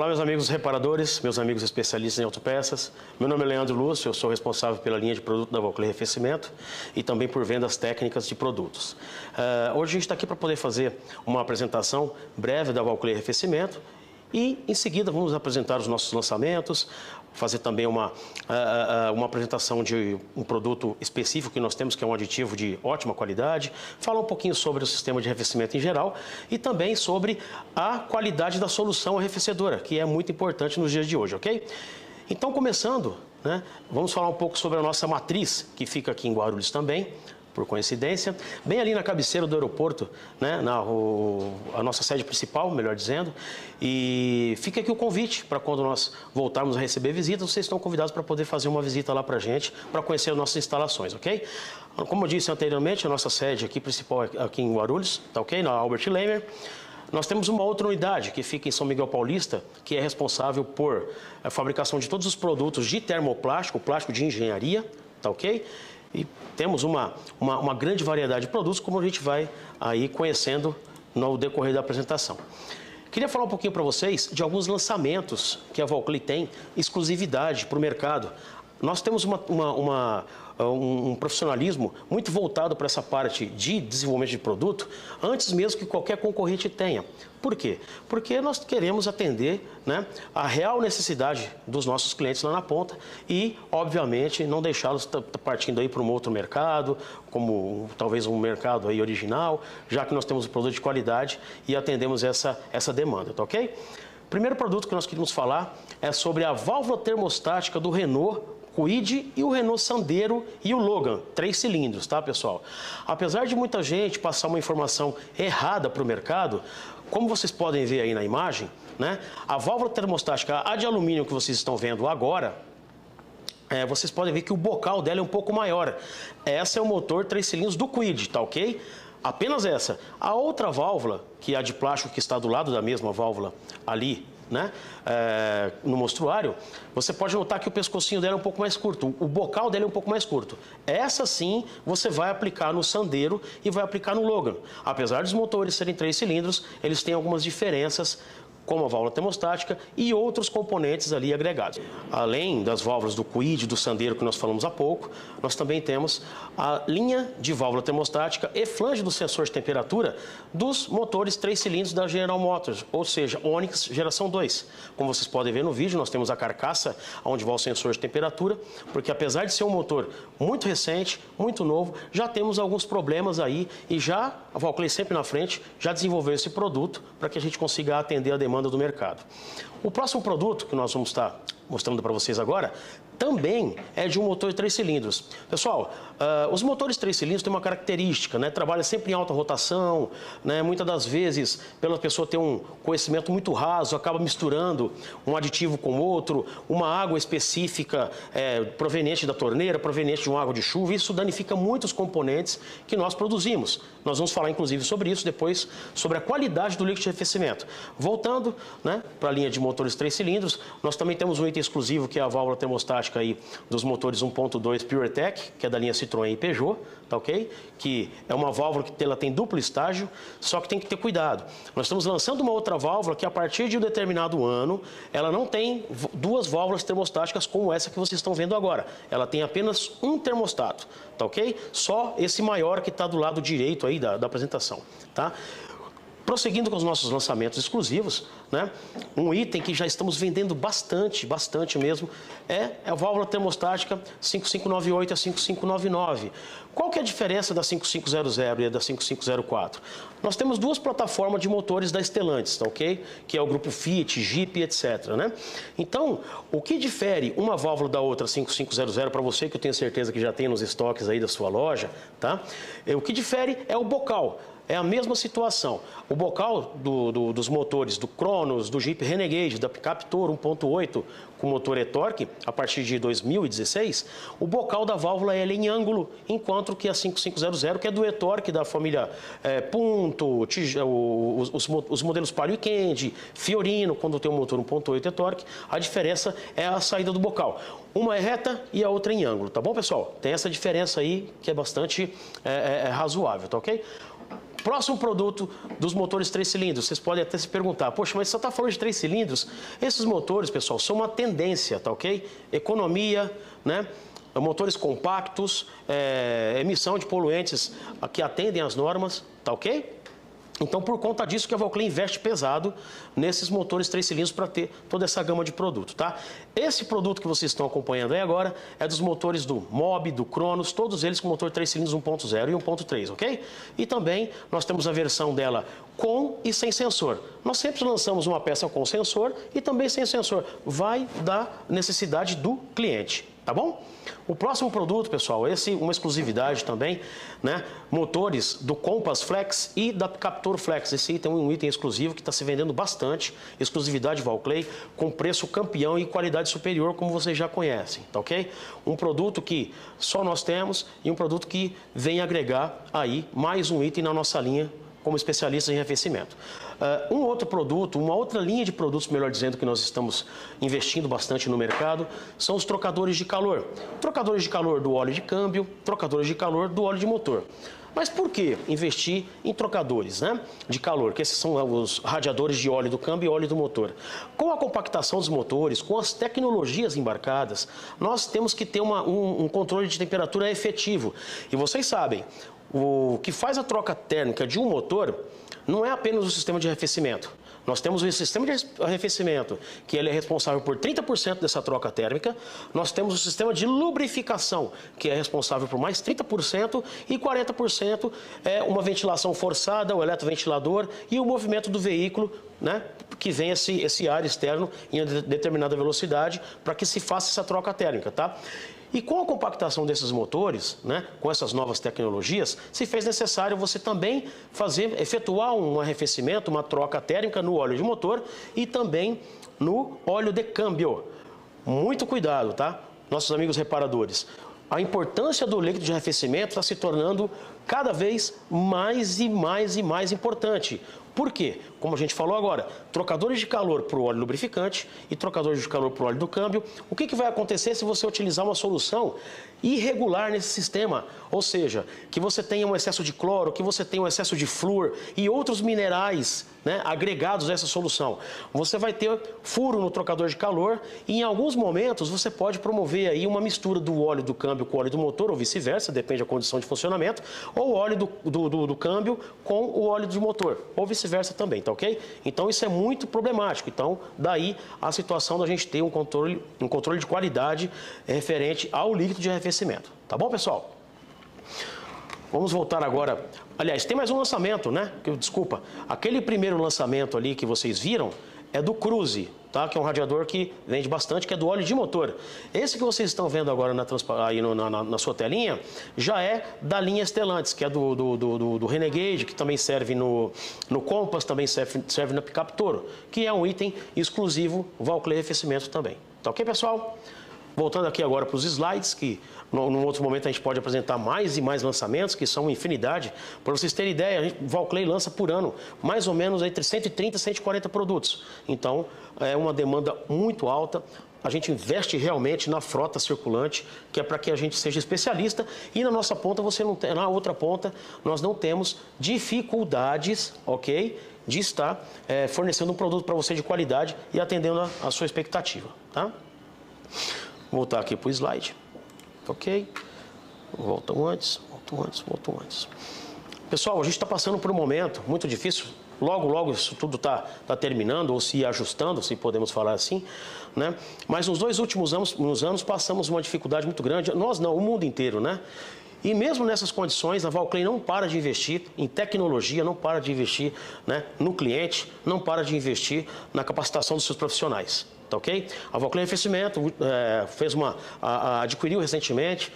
Olá, meus amigos reparadores, meus amigos especialistas em autopeças. Meu nome é Leandro Lúcio, eu sou responsável pela linha de produto da Valcler Arrefecimento e também por vendas técnicas de produtos. Hoje a gente está aqui para poder fazer uma apresentação breve da Valcler Arrefecimento e, em seguida, vamos apresentar os nossos lançamentos, fazer também uma apresentação de um produto específico que nós temos, que é um aditivo de ótima qualidade, falar um pouquinho sobre o sistema de arrefecimento em geral e também sobre a qualidade da solução arrefecedora, que é muito importante nos dias de hoje, ok? Então, começando, vamos falar um pouco sobre a nossa matriz, que fica aqui em Guarulhos também, por coincidência, bem ali na cabeceira do aeroporto, a nossa sede principal, melhor dizendo, e fica aqui o convite para quando nós voltarmos a receber visitas, vocês estão convidados para poder fazer uma visita lá para a gente, para conhecer as nossas instalações, ok? Como eu disse anteriormente, a nossa sede aqui principal é aqui em Guarulhos, tá ok? Na Albert Lehmer. Nós temos uma outra unidade que fica em São Miguel Paulista, que é responsável por a fabricação de todos os produtos de termoplástico, plástico de engenharia, tá ok? E temos uma grande variedade de produtos, como a gente vai aí conhecendo no decorrer da apresentação. Queria falar um pouquinho para vocês de alguns lançamentos que a Valcler tem, exclusividade para o mercado. Nós temos um profissionalismo muito voltado para essa parte de desenvolvimento de produto, antes mesmo que qualquer concorrente tenha. Por quê? Porque nós queremos atender a real necessidade dos nossos clientes lá na ponta e, obviamente, não deixá-los partindo aí para um outro mercado, como talvez um mercado aí original, já que nós temos um produto de qualidade e atendemos essa demanda, tá ok? O primeiro produto que nós queríamos falar é sobre a válvula termostática do Renault Kwid e o Renault Sandero e o Logan, 3 cilindros, tá, pessoal? Apesar de muita gente passar uma informação errada para o mercado, como vocês podem ver aí na imagem, a válvula termostática, a de alumínio que vocês estão vendo agora, vocês podem ver que o bocal dela é um pouco maior. Essa é o motor 3 cilindros do Kwid, tá ok? Apenas essa. A outra válvula, que é a de plástico que está do lado da mesma válvula ali, no mostruário, você pode notar que o pescocinho dela é um pouco mais curto, o bocal dela é um pouco mais curto. Essa sim você vai aplicar no Sandero e vai aplicar no Logan. Apesar dos motores serem 3 cilindros, eles têm algumas diferenças, como a válvula termostática e outros componentes ali agregados. Além das válvulas do Kwid, do Sandero que nós falamos há pouco, nós também temos a linha de válvula termostática e flange do sensor de temperatura dos motores 3 cilindros da General Motors, ou seja, Onix geração 2. Como vocês podem ver no vídeo, nós temos a carcaça onde vai o sensor de temperatura, porque apesar de ser um motor muito recente, muito novo, já temos alguns problemas aí e já a Valcler sempre na frente já desenvolveu esse produto para que a gente consiga atender a demanda do mercado. O próximo produto que nós vamos estar mostrando para vocês agora também é de um motor 3 cilindros. Pessoal, os motores 3 cilindros têm uma característica, trabalha sempre em alta rotação, muitas das vezes, pela pessoa ter um conhecimento muito raso, acaba misturando um aditivo com outro, uma água específica proveniente da torneira, proveniente de uma água de chuva, isso danifica muitos componentes que nós produzimos. Nós vamos falar, inclusive, sobre isso depois, sobre a qualidade do líquido de arrefecimento. Voltando para a linha de motores 3 cilindros, nós também temos um item exclusivo, que é a válvula termostática aí dos motores 1.2 PureTech, que é da linha Citroën e Peugeot, tá ok? Que é uma válvula que ela tem duplo estágio, só que tem que ter cuidado. Nós estamos lançando uma outra válvula que a partir de um determinado ano, ela não tem duas válvulas termostáticas como essa que vocês estão vendo agora. Ela tem apenas um termostato, tá ok? Só esse maior que está do lado direito aí da apresentação, tá? Prosseguindo com os nossos lançamentos exclusivos, um item que já estamos vendendo bastante mesmo, é a válvula termostática 5598 a 5599. Qual que é a diferença da 5500 e da 5504? Nós temos duas plataformas de motores da Stellantis, tá ok? Que é o grupo Fiat, Jeep, etc. Então, o que difere uma válvula da outra 5500 para você, que eu tenho certeza que já tem nos estoques aí da sua loja, tá? O que difere é o bocal. É a mesma situação. O bocal dos motores do Cronos, do Jeep Renegade, da picape Toro 1.8 com motor e-torque, a partir de 2016, o bocal da válvula é em ângulo, enquanto que a 5500, que é do e-torque da família Punto, os modelos Palio e Candy, Fiorino, quando tem um motor 1.8 e-torque, a diferença é a saída do bocal. Uma é reta e a outra em ângulo, tá bom, pessoal? Tem essa diferença aí que é bastante razoável, tá ok? Próximo produto dos motores 3 cilindros. Vocês podem até se perguntar, poxa, mas você está falando de 3 cilindros? Esses motores, pessoal, são uma tendência, tá ok? Economia, né? Motores compactos, emissão de poluentes que atendem às normas, tá ok? Então, por conta disso que a Valclay investe pesado nesses motores 3 cilindros para ter toda essa gama de produto, tá? Esse produto que vocês estão acompanhando aí agora é dos motores do Mob, do Cronos, todos eles com motor 3 cilindros 1.0 e 1.3, ok? E também nós temos a versão dela com e sem sensor. Nós sempre lançamos uma peça com sensor e também sem sensor. Vai da necessidade do cliente, tá bom? O próximo produto, pessoal, esse uma exclusividade também, né? Motores do Compass Flex e da Captur Flex. Esse item é um item exclusivo que está se vendendo bastante, exclusividade Valclay, com preço campeão e qualidade superior, como vocês já conhecem, tá ok? Um produto que só nós temos e um produto que vem agregar aí mais um item na nossa linha como especialistas em arrefecimento. Um outro produto, uma outra linha de produtos, melhor dizendo, que nós estamos investindo bastante no mercado, são os trocadores de calor. Trocadores de calor do óleo de câmbio, trocadores de calor do óleo de motor. Mas por que investir em trocadores, né, de calor? Que esses são os radiadores de óleo do câmbio e óleo do motor. Com a compactação dos motores, com as tecnologias embarcadas, nós temos que ter um controle de temperatura efetivo. E vocês sabem, o que faz a troca térmica de um motor não é apenas o sistema de arrefecimento. Nós temos o sistema de arrefecimento, que ele é responsável por 30% dessa troca térmica. Nós temos o sistema de lubrificação, que é responsável por mais 30%, e 40% é uma ventilação forçada, o eletroventilador e o movimento do veículo, né, que vem esse ar externo em determinada velocidade para que se faça essa troca térmica, tá? E com a compactação desses motores, né, com essas novas tecnologias, se fez necessário você também efetuar um arrefecimento, uma troca térmica no óleo de motor e também no óleo de câmbio. Muito cuidado, tá? Nossos amigos reparadores. A importância do líquido de arrefecimento está se tornando cada vez mais e mais importante. Por quê? Como a gente falou agora, trocadores de calor para o óleo lubrificante e trocadores de calor para o óleo do câmbio. O que vai acontecer se você utilizar uma solução irregular nesse sistema? Ou seja, que você tenha um excesso de cloro, que você tenha um excesso de flúor e outros minerais, né, agregados a essa solução. Você vai ter furo no trocador de calor e em alguns momentos você pode promover aí uma mistura do óleo do câmbio com o óleo do motor ou vice-versa, depende da condição de funcionamento, ou o óleo do câmbio com o óleo de motor, ou vice-versa também, tá ok? Então isso é muito problemático. Então daí a situação da gente ter um controle de qualidade referente ao líquido de arrefecimento. Tá bom, pessoal? Vamos voltar agora. Aliás, tem mais um lançamento, né? Desculpa. Aquele primeiro lançamento ali que vocês viram é do Cruze, tá? Que é um radiador que vende bastante, que é do óleo de motor. Esse que vocês estão vendo agora aí na sua telinha já é da linha Stellantis, que é do Renegade, que também serve no Compass, também serve na Pickup Toro, que é um item exclusivo Valclay Arrefecimento também. Tá ok, pessoal? Voltando aqui agora para os slides, que num outro momento a gente pode apresentar mais e mais lançamentos, que são uma infinidade. Para vocês terem ideia, o Valclay lança por ano mais ou menos entre 130 e 140 produtos. Então, é uma demanda muito alta. A gente investe realmente na frota circulante, que é para que a gente seja especialista. E na nossa ponta, na outra ponta, nós não temos dificuldades, ok? De estar fornecendo um produto para você de qualidade e atendendo a sua expectativa, tá? Vou voltar aqui para o slide. Ok? Voltam antes. Pessoal, a gente está passando por um momento muito difícil. Logo isso tudo está terminando ou se ajustando, se podemos falar assim, né? Mas nos 2 últimos anos passamos uma dificuldade muito grande. Nós não, o mundo inteiro, né? E mesmo nessas condições, a Valclay não para de investir em tecnologia, não para de investir, né, no cliente, não para de investir na capacitação dos seus profissionais. Tá ok? A Valclay Arrefecimento adquiriu recentemente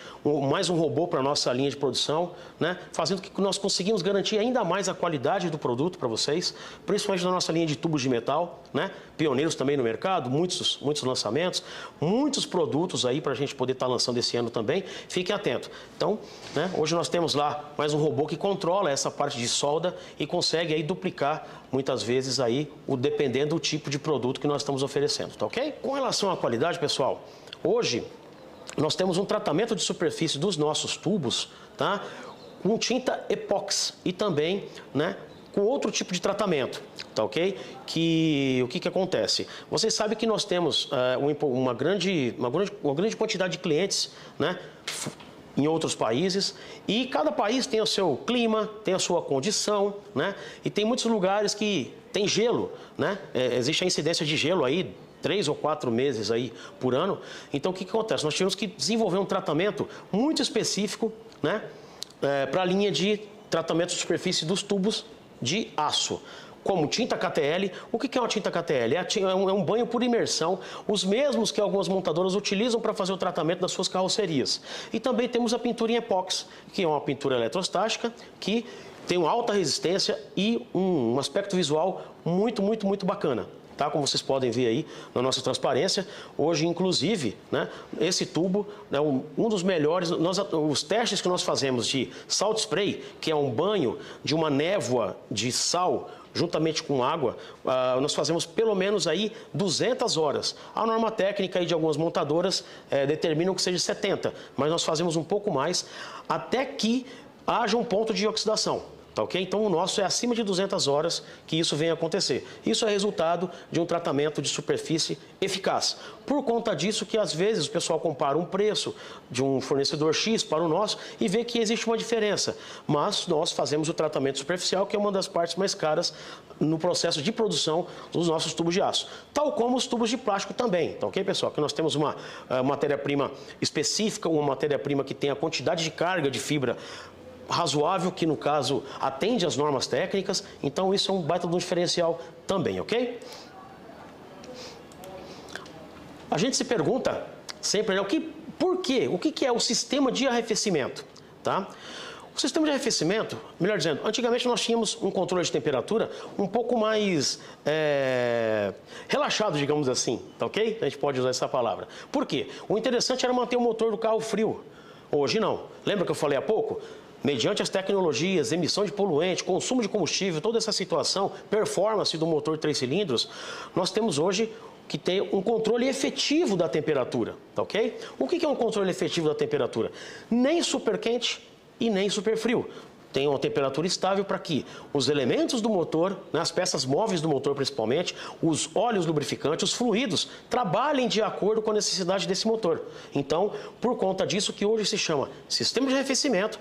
mais um robô para a nossa linha de produção, né? Fazendo com que nós conseguimos garantir ainda mais a qualidade do produto para vocês, principalmente na nossa linha de tubos de metal, né? Pioneiros também no mercado, muitos lançamentos, muitos produtos aí para a gente poder estar lançando esse ano também. Fiquem atentos. Então, né, hoje nós temos lá mais um robô que controla essa parte de solda e consegue aí duplicar muitas vezes aí, dependendo do tipo de produto que nós estamos oferecendo, tá ok? Com relação à qualidade, pessoal, hoje nós temos um tratamento de superfície dos nossos tubos, tá? com tinta epóxi e também, né, com outro tipo de tratamento, tá ok? O que acontece? Vocês sabem que nós temos uma grande quantidade de clientes, né, em outros países, e cada país tem o seu clima, tem a sua condição, né? E tem muitos lugares que tem gelo, né? Existe a incidência de gelo aí 3 ou 4 meses aí por ano. Então o que acontece? Nós tivemos que desenvolver um tratamento muito específico, né, para a linha de tratamento de superfície dos tubos de aço, como tinta KTL. O que é uma tinta KTL? É um banho por imersão, os mesmos que algumas montadoras utilizam para fazer o tratamento das suas carrocerias. E também temos a pintura em epóxi, que é uma pintura eletrostática, que tem uma alta resistência e um aspecto visual muito bacana. Tá? Como vocês podem ver aí na nossa transparência, hoje inclusive, né, esse tubo é um dos melhores. Os testes que nós fazemos de salt spray, que é um banho de uma névoa de sal juntamente com água, nós fazemos pelo menos aí 200 horas. A norma técnica aí de algumas montadoras determinam que seja 70, mas nós fazemos um pouco mais até que haja um ponto de oxidação. Tá ok? Então o nosso é acima de 200 horas que isso vem a acontecer. Isso é resultado de um tratamento de superfície eficaz. Por conta disso que às vezes o pessoal compara um preço de um fornecedor X para o nosso e vê que existe uma diferença. Mas nós fazemos o tratamento superficial, que é uma das partes mais caras no processo de produção dos nossos tubos de aço. Tal como os tubos de plástico também, tá ok, pessoal? Que nós temos uma matéria-prima específica, uma matéria-prima que tem a quantidade de carga de fibra razoável, que no caso atende às normas técnicas, então isso é um baita de um diferencial também, ok? A gente se pergunta sempre, né, por quê? O que é o sistema de arrefecimento, tá? O sistema de arrefecimento, melhor dizendo, antigamente nós tínhamos um controle de temperatura um pouco mais relaxado, digamos assim, tá ok? A gente pode usar essa palavra. Por quê? O interessante era manter o motor do carro frio. Hoje não. Lembra que eu falei há pouco? Mediante as tecnologias, emissão de poluente, consumo de combustível, toda essa situação, performance do motor de 3 cilindros, nós temos hoje que ter um controle efetivo da temperatura, tá ok? O que é um controle efetivo da temperatura? Nem super quente e nem super frio. Tem uma temperatura estável para que os elementos do motor, né, as peças móveis do motor principalmente, os óleos lubrificantes, os fluidos, trabalhem de acordo com a necessidade desse motor. Então, por conta disso que hoje se chama sistema de arrefecimento,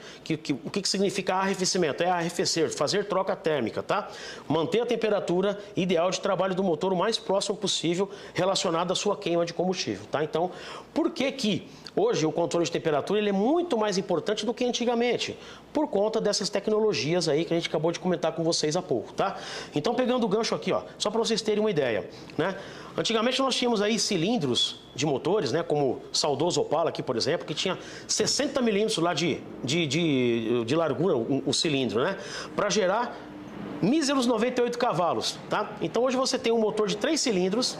o que significa arrefecimento? É arrefecer, fazer troca térmica, tá? Manter a temperatura ideal de trabalho do motor o mais próximo possível relacionado à sua queima de combustível, tá? Então, por que hoje o controle de temperatura ele é muito mais importante do que antigamente? Por conta dessas tecnologias aí que a gente acabou de comentar com vocês há pouco, tá? Então, pegando o gancho aqui, ó, só para vocês terem uma ideia, né? Antigamente nós tínhamos aí cilindros de motores, né, como o saudoso Opala aqui, por exemplo, que tinha 60 milímetros lá de largura o cilindro, né? Para gerar míseros 98 cavalos, tá? Então hoje você tem um motor de 3 cilindros,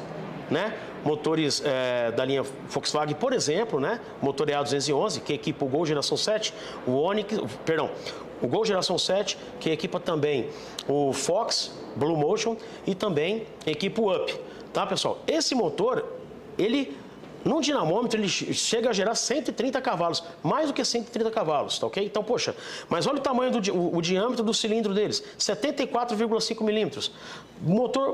né? Motores da linha Volkswagen, por exemplo, né? Motor EA211, que equipa o Gol geração 7, o Gol geração 7, que equipa também o Fox, Blue Motion e também equipa o Up, tá, pessoal? Esse motor, ele num dinamômetro, ele chega a gerar 130 cavalos, mais do que 130 cavalos, tá ok? Então, poxa, mas olha o tamanho o diâmetro do cilindro deles, 74,5 milímetros.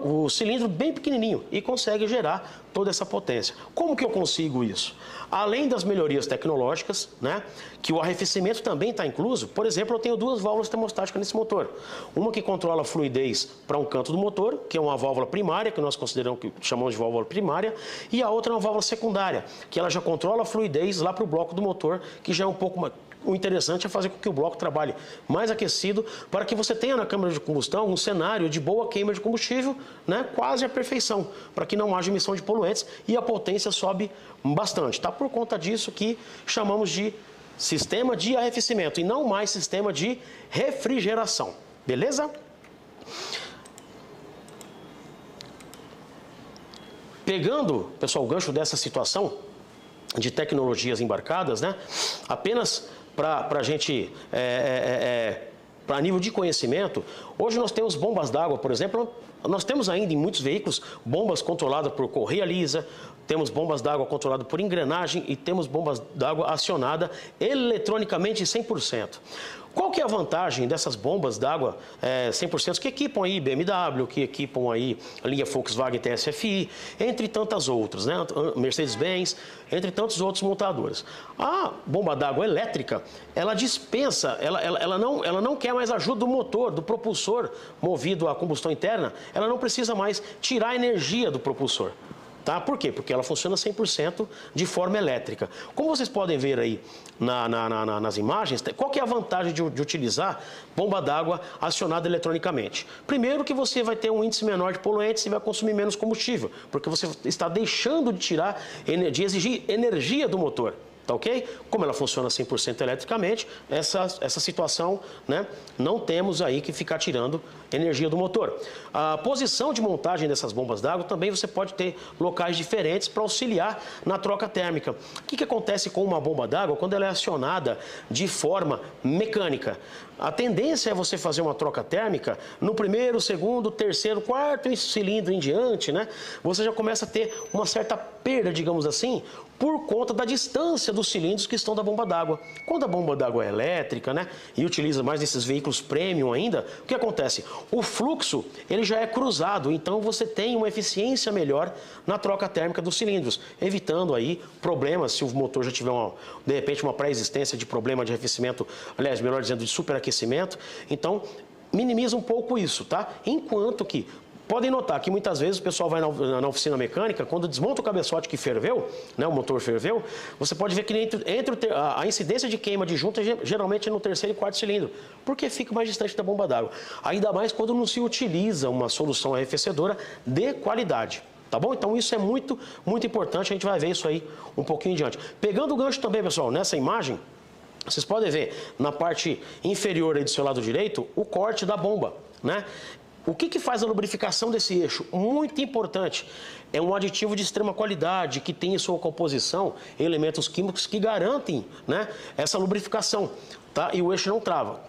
O cilindro bem pequenininho e consegue gerar toda essa potência. Como que eu consigo isso? Além das melhorias tecnológicas, né, que o arrefecimento também está incluso, por exemplo, eu tenho 2 válvulas termostáticas nesse motor. Uma que controla a fluidez para um canto do motor, que é uma válvula primária, que nós chamamos de válvula primária, e a outra é uma válvula secundária, que ela já controla a fluidez lá para o bloco do motor, que já é um pouco mais... O interessante é fazer com que o bloco trabalhe mais aquecido para que você tenha na câmara de combustão um cenário de boa queima de combustível, né, quase à perfeição, para que não haja emissão de poluentes e a potência sobe bastante. Tá? Por conta disso que chamamos de sistema de arrefecimento e não mais sistema de refrigeração. Beleza? Pegando, pessoal, o gancho dessa situação de tecnologias embarcadas, né, apenas para a gente, para nível de conhecimento, hoje nós temos bombas d'água, por exemplo, nós temos ainda em muitos veículos bombas controladas por correia lisa, temos bombas d'água controladas por engrenagem e temos bombas d'água acionadas eletronicamente 100%. Qual que é a vantagem dessas bombas d'água 100% que equipam aí BMW, que equipam aí a linha Volkswagen TSFI, entre tantas outras, né? Mercedes-Benz, entre tantos outros montadores. A bomba d'água elétrica, ela dispensa, ela não quer mais ajuda do motor, do propulsor movido a combustão interna, ela não precisa mais tirar a energia do propulsor. Tá? Por quê? Porque ela funciona 100% de forma elétrica. Como vocês podem ver aí nas imagens, qual que é a vantagem de utilizar bomba d'água acionada eletronicamente? Primeiro que você vai ter um índice menor de poluentes e vai consumir menos combustível, porque você está deixando de tirar, de exigir energia do motor. Tá ok? Como ela funciona 100% eletricamente, essa situação, né, não temos aí que ficar tirando energia do motor. A posição de montagem dessas bombas d'água também você pode ter locais diferentes para auxiliar na troca térmica. O que acontece com uma bomba d'água quando ela é acionada de forma mecânica? A tendência é você fazer uma troca térmica no primeiro, segundo, terceiro, quarto cilindro em diante, né? Você já começa a ter uma certa perda, digamos assim, por conta da distância dos cilindros que estão da bomba d'água. Quando a bomba d'água é elétrica, né, e utiliza mais desses veículos premium ainda, o que acontece? O fluxo, ele já é cruzado, então você tem uma eficiência melhor na troca térmica dos cilindros, evitando aí problemas se o motor já tiver, de repente, uma pré-existência de problema de arrefecimento, aliás, melhor dizendo, de superaquecimento. Então, minimiza um pouco isso, tá? Enquanto que podem notar que muitas vezes o pessoal vai na oficina mecânica, quando desmonta o cabeçote que ferveu, né, o motor ferveu, você pode ver que a incidência de queima de junta geralmente é no terceiro e quarto cilindro, porque fica mais distante da bomba d'água. Ainda mais quando não se utiliza uma solução arrefecedora de qualidade. Tá bom? Então isso é muito, muito importante, a gente vai ver isso aí um pouquinho adiante. Pegando o gancho também, pessoal, nessa imagem, vocês podem ver na parte inferior aí do seu lado direito o corte da bomba, né? O que faz a lubrificação desse eixo? Muito importante. É um aditivo de extrema qualidade, que tem em sua composição elementos químicos que garantem, né, essa lubrificação. Tá? E o eixo não trava.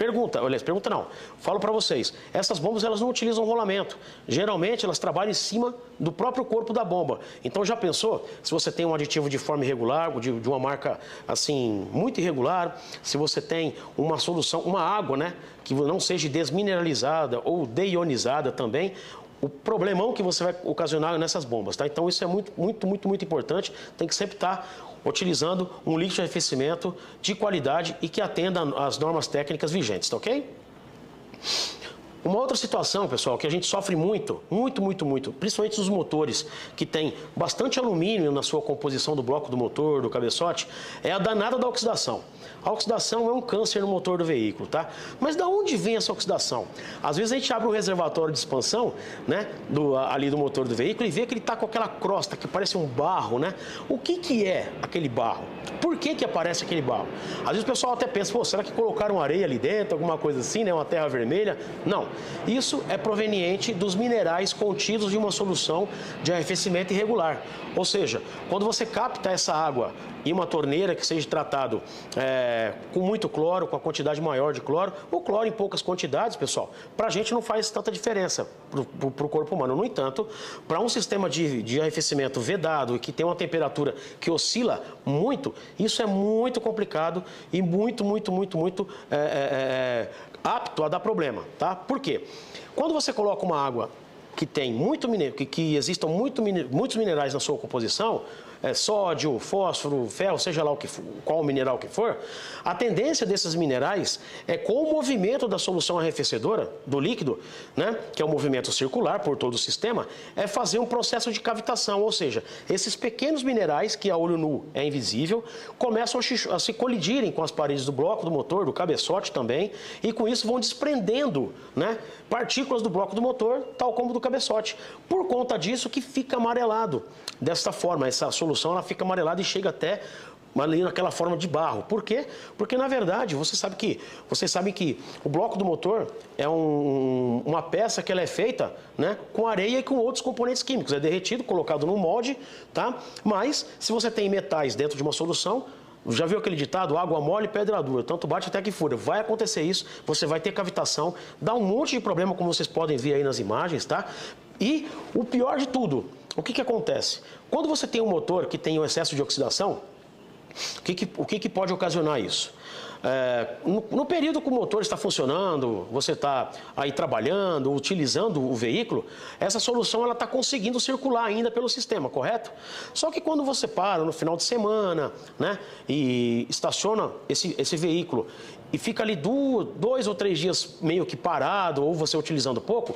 Falo para vocês, essas bombas elas não utilizam rolamento. Geralmente elas trabalham em cima do próprio corpo da bomba. Então já pensou, se você tem um aditivo de forma irregular, de uma marca assim muito irregular, se você tem uma solução, uma água, né, que não seja desmineralizada ou deionizada também, o problemão que você vai ocasionar nessas bombas, tá? Então isso é muito importante, tem que sempre estar utilizando um líquido de arrefecimento de qualidade e que atenda às normas técnicas vigentes, tá ok? Uma outra situação, pessoal, que a gente sofre muito, principalmente os motores que tem bastante alumínio na sua composição do bloco do motor, do cabeçote, é a danada da oxidação. A oxidação é um câncer no motor do veículo, tá? Mas da onde vem essa oxidação? Às vezes a gente abre um reservatório de expansão, né, ali do motor do veículo e vê que ele está com aquela crosta que parece um barro, né? O que é aquele barro? Por que aparece aquele barro? Às vezes o pessoal até pensa, pô, será que colocaram areia ali dentro, alguma coisa assim, né, uma terra vermelha? Não. Isso é proveniente dos minerais contidos em uma solução de arrefecimento irregular. Ou seja, quando você capta essa água em uma torneira que seja tratado com muito cloro, com a quantidade maior de cloro, o cloro em poucas quantidades, pessoal, para a gente não faz tanta diferença para o corpo humano. No entanto, para um sistema de arrefecimento vedado e que tem uma temperatura que oscila muito, isso é muito complicado e muito apto a dar problema, tá? Por quê? Quando você coloca uma água que tem que existam muitos minerais na sua composição, sódio, fósforo, ferro, seja lá qual mineral que for, a tendência desses minerais é com o movimento da solução arrefecedora, do líquido, né, que é um movimento circular por todo o sistema, é fazer um processo de cavitação, ou seja, esses pequenos minerais, que a olho nu é invisível, começam a se colidirem com as paredes do bloco do motor, do cabeçote também, e com isso vão desprendendo, né, partículas do bloco do motor, tal como do cabeçote. Por conta disso que fica amarelado. Desta forma, essa solução ela fica amarelada e chega até ali naquela forma de barro. Por quê? Porque, na verdade, vocês sabem que o bloco do motor é uma peça que ela é feita, né, com areia e com outros componentes químicos. É derretido, colocado no molde, tá? Mas, se você tem metais dentro de uma solução, já viu aquele ditado? Água mole, pedra dura, tanto bate até que fura. Vai acontecer isso, você vai ter cavitação, dá um monte de problema, como vocês podem ver aí nas imagens, tá? E o pior de tudo, o que acontece? Quando você tem um motor que tem um excesso de oxidação, o que pode ocasionar isso? no período que o motor está funcionando, você está aí trabalhando, utilizando o veículo, essa solução ela está conseguindo circular ainda pelo sistema, correto? Só que quando você para no final de semana, né, e estaciona esse veículo e fica ali 2 ou 3 dias meio que parado ou você utilizando pouco,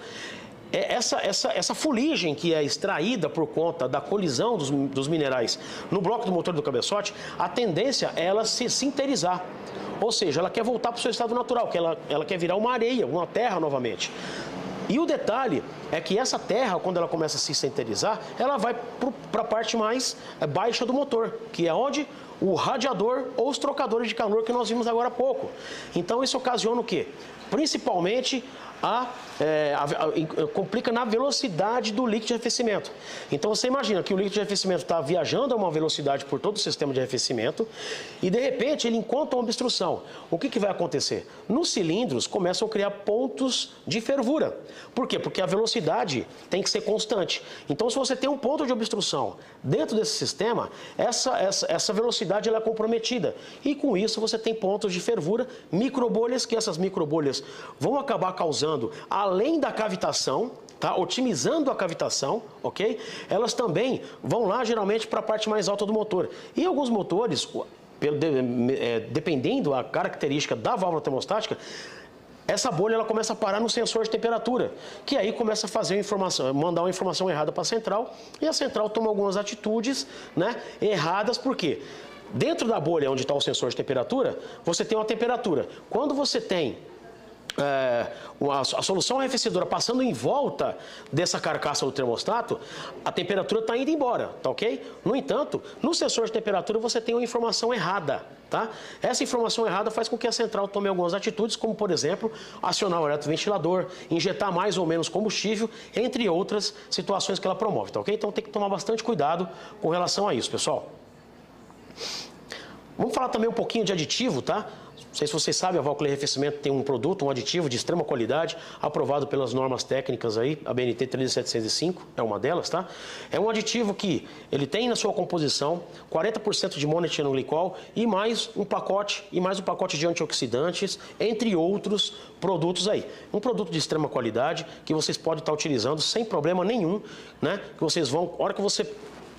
essa fuligem que é extraída por conta da colisão dos minerais no bloco do motor do cabeçote, a tendência é ela se sinterizar. Ou seja, ela quer voltar para o seu estado natural, que ela quer virar uma areia, uma terra novamente. E o detalhe é que essa terra, quando ela começa a se sinterizar, ela vai para a parte mais baixa do motor, que é onde o radiador ou os trocadores de calor que nós vimos agora há pouco. Então isso ocasiona o quê? Principalmente complica na velocidade do líquido de arrefecimento. Então você imagina que o líquido de arrefecimento está viajando a uma velocidade por todo o sistema de arrefecimento e de repente ele encontra uma obstrução. O que vai acontecer? Nos cilindros começam a criar pontos de fervura. Por quê? Porque a velocidade tem que ser constante. Então se você tem um ponto de obstrução dentro desse sistema, essa velocidade ela é comprometida. E com isso você tem pontos de fervura, microbolhas, que essas microbolhas vão acabar causando, além da cavitação, tá? Otimizando a cavitação, ok? Elas também vão lá geralmente para a parte mais alta do motor. E alguns motores, dependendo da característica da válvula termostática, essa bolha ela começa a parar no sensor de temperatura, que aí começa a fazer mandar uma informação errada para a central, e a central toma algumas atitudes, né, erradas, por quê? Dentro da bolha onde está o sensor de temperatura, você tem uma temperatura. Quando você tem a solução arrefecedora passando em volta dessa carcaça do termostato, a temperatura está indo embora, tá ok? No entanto, no sensor de temperatura você tem uma informação errada, tá? Essa informação errada faz com que a central tome algumas atitudes, como por exemplo, acionar o eletroventilador, injetar mais ou menos combustível, entre outras situações que ela promove, tá ok? Então tem que tomar bastante cuidado com relação a isso, pessoal. Vamos falar também um pouquinho de aditivo, tá? Não sei se vocês sabem, a válvula de arrefecimento tem um produto, um aditivo de extrema qualidade, aprovado pelas normas técnicas aí, a BNT 13705 é uma delas, tá? É um aditivo que ele tem na sua composição 40% de monoetilenglicol e mais um pacote de antioxidantes, entre outros produtos aí. Um produto de extrema qualidade que vocês podem estar utilizando sem problema nenhum, né? Que vocês vão, a hora que você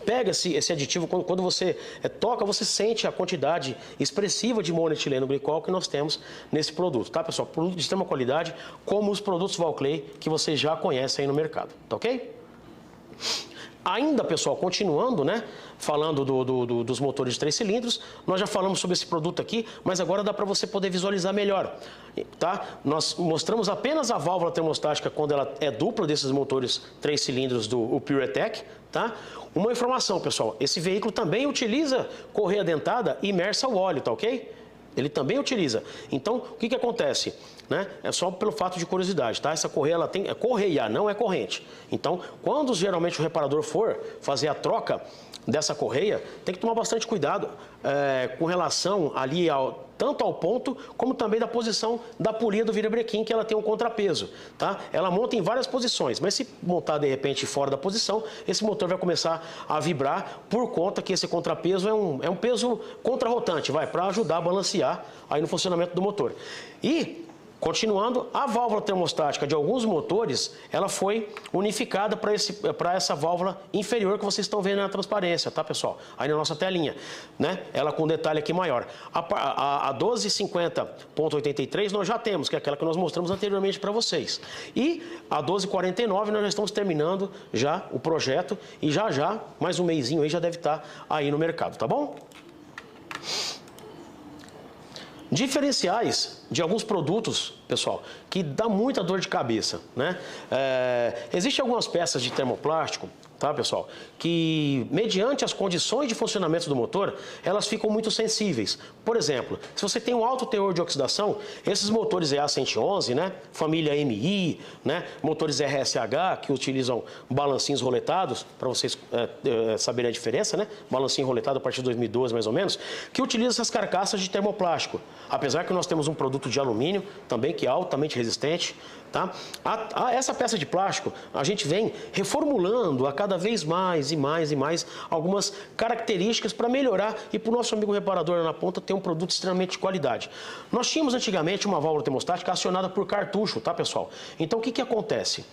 pega esse aditivo, quando você toca, você sente a quantidade expressiva de monoetileno-glicol que nós temos nesse produto, tá, pessoal? Produto de extrema qualidade, como os produtos Valclay que vocês já conhecem aí no mercado, tá ok? Ainda, pessoal, continuando, né, falando dos motores de 3 cilindros, nós já falamos sobre esse produto aqui, mas agora dá para você poder visualizar melhor, tá? Nós mostramos apenas a válvula termostática quando ela é dupla desses motores 3 cilindros do PureTech, tá? Uma informação, pessoal, esse veículo também utiliza correia dentada imersa ao óleo, tá ok? Ele também utiliza. Então, o que acontece? Né? É só pelo fato de curiosidade, tá? Essa correia, ela tem correia, não é corrente. Então, quando geralmente o reparador for fazer a troca dessa correia, tem que tomar bastante cuidado com relação ali tanto ao ponto, como também da posição da polia do virabrequim, que ela tem um contrapeso, tá? Ela monta em várias posições, mas se montar de repente fora da posição, esse motor vai começar a vibrar por conta que esse contrapeso é um peso contrarrotante, para ajudar a balancear aí no funcionamento do motor. E continuando, a válvula termostática de alguns motores, ela foi unificada para essa válvula inferior que vocês estão vendo na transparência, tá, pessoal? Aí na nossa telinha, né? Ela com detalhe aqui maior. A 1250.83 nós já temos, que é aquela que nós mostramos anteriormente para vocês. E a 1249 nós já estamos terminando já o projeto e já, mais um mesinho aí já deve estar aí no mercado, tá bom? Diferenciais de alguns produtos, pessoal, que dá muita dor de cabeça, né? Existem algumas peças de termoplástico, tá, pessoal, que mediante as condições de funcionamento do motor, elas ficam muito sensíveis. Por exemplo, se você tem um alto teor de oxidação, esses motores EA111, né, família MI, né, motores RSH, que utilizam balancinhos roletados, para vocês saberem a diferença, né, balancinho roletado a partir de 2012 mais ou menos, que utiliza essas carcaças de termoplástico. Apesar que nós temos um produto produto de alumínio, também que é altamente resistente. Tá? Essa peça de plástico, a gente vem reformulando a cada vez mais e mais e mais algumas características para melhorar e para o nosso amigo reparador na ponta ter um produto extremamente de qualidade. Nós tínhamos antigamente uma válvula termostática acionada por cartucho, tá, pessoal? Então, o que acontece?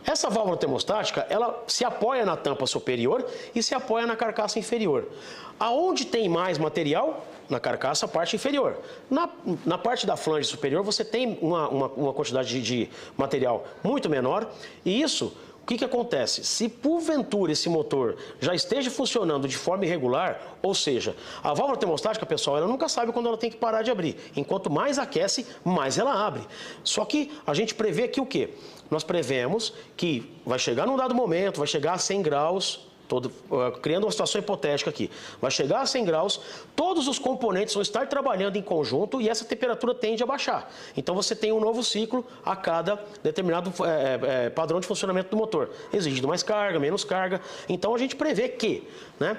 Essa válvula termostática, ela se apoia na tampa superior e se apoia na carcaça inferior. Aonde tem mais material? Na carcaça, parte inferior. Na parte da flange superior, você tem uma quantidade de material muito menor. E isso, o que acontece? Se porventura esse motor já esteja funcionando de forma irregular, ou seja, a válvula termostática, pessoal, ela nunca sabe quando ela tem que parar de abrir. Enquanto mais aquece, mais ela abre. Só que a gente prevê aqui o quê? Nós prevemos que vai chegar num dado momento, vai chegar a 100 graus... criando uma situação hipotética aqui, vai chegar a 100 graus, todos os componentes vão estar trabalhando em conjunto e essa temperatura tende a baixar. Então você tem um novo ciclo a cada determinado padrão de funcionamento do motor, exigindo mais carga, menos carga. Então a gente prevê que, né,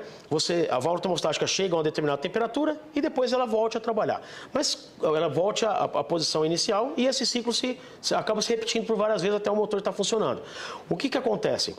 a válvula termostática chega a uma determinada temperatura e depois ela volte a trabalhar. Mas ela volte à posição inicial e esse ciclo acaba se repetindo por várias vezes até o motor estar funcionando. O que acontece?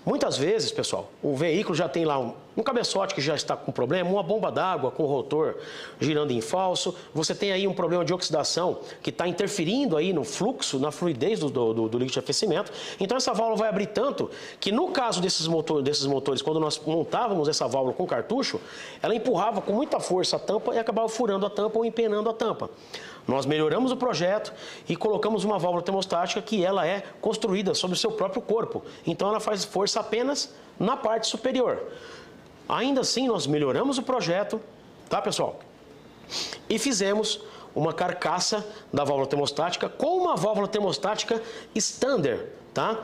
Muitas vezes, pessoal, o veículo já tem lá um cabeçote que já está com problema, uma bomba d'água com o rotor girando em falso, você tem aí um problema de oxidação que está interferindo aí no fluxo, na fluidez do líquido de aquecimento. Então essa válvula vai abrir tanto que no caso desses motores, quando nós montávamos essa válvula com cartucho, ela empurrava com muita força a tampa e acabava furando a tampa ou empenando a tampa. Nós melhoramos o projeto e colocamos uma válvula termostática que ela é construída sobre o seu próprio corpo. Então ela faz força apenas na parte superior. Ainda assim, nós melhoramos o projeto, tá, pessoal? E fizemos uma carcaça da válvula termostática com uma válvula termostática standard, tá?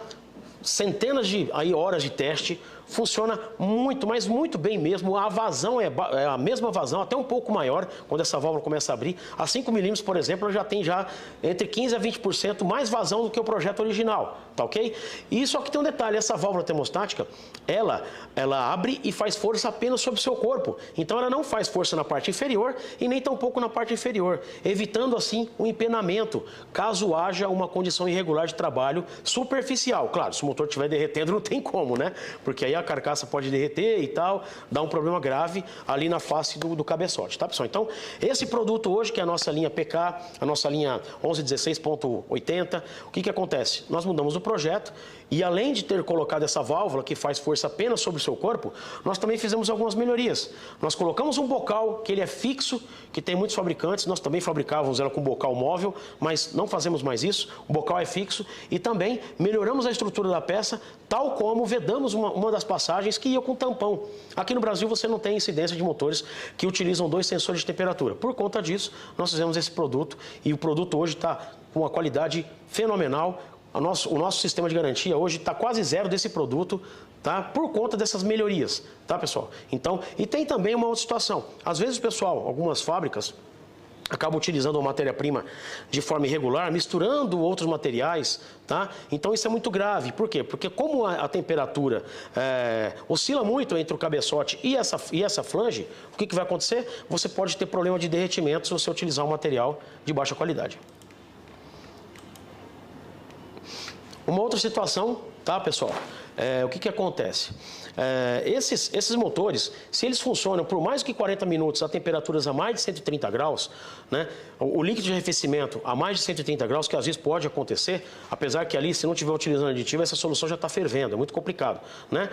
Centenas de horas de teste, funciona muito, mas muito bem mesmo. A vazão é a mesma vazão, até um pouco maior, quando essa válvula começa a abrir. A 5 milímetros, por exemplo, ela já tem entre 15% a 20% mais vazão do que o projeto original, tá ok? E só que tem um detalhe, essa válvula termostática, ela abre e faz força apenas sobre o seu corpo. Então ela não faz força na parte inferior e nem tampouco na parte inferior, evitando assim o empenamento, caso haja uma condição irregular de trabalho superficial. Claro, se o motor estiver derretendo, não tem como, né? Porque aí a carcaça pode derreter e tal, dá um problema grave ali na face do cabeçote, tá, pessoal? Então, esse produto hoje, que é a nossa linha PK, a nossa linha 1116.80, o que acontece? Nós mudamos o projeto e além de ter colocado essa válvula que faz força apenas sobre o seu corpo, nós também fizemos algumas melhorias. Nós colocamos um bocal que ele é fixo, que tem muitos fabricantes, nós também fabricávamos ela com bocal móvel, mas não fazemos mais isso, o bocal é fixo e também melhoramos a estrutura da peça, tal como vedamos uma das passagens que ia com tampão. Aqui no Brasil você não tem incidência de motores que utilizam 2 sensores de temperatura. Por conta disso, nós fizemos esse produto e o produto hoje está com uma qualidade fenomenal. O nosso sistema de garantia hoje está quase zero desse produto, tá? Por conta dessas melhorias, tá, pessoal? Então, e tem também uma outra situação. Às vezes, pessoal, algumas fábricas acaba utilizando a matéria-prima de forma irregular, misturando outros materiais, tá? Então isso é muito grave. Por quê? Porque como a temperatura oscila muito entre o cabeçote e essa flange, o que vai acontecer? Você pode ter problema de derretimento se você utilizar um material de baixa qualidade. Uma outra situação, tá, pessoal? O que acontece? Esses motores, se eles funcionam por mais do que 40 minutos a temperaturas a mais de 130 graus, né, o líquido de arrefecimento a mais de 130 graus, que às vezes pode acontecer, apesar que ali, se não estiver utilizando aditivo, essa solução já está fervendo, é muito complicado, né?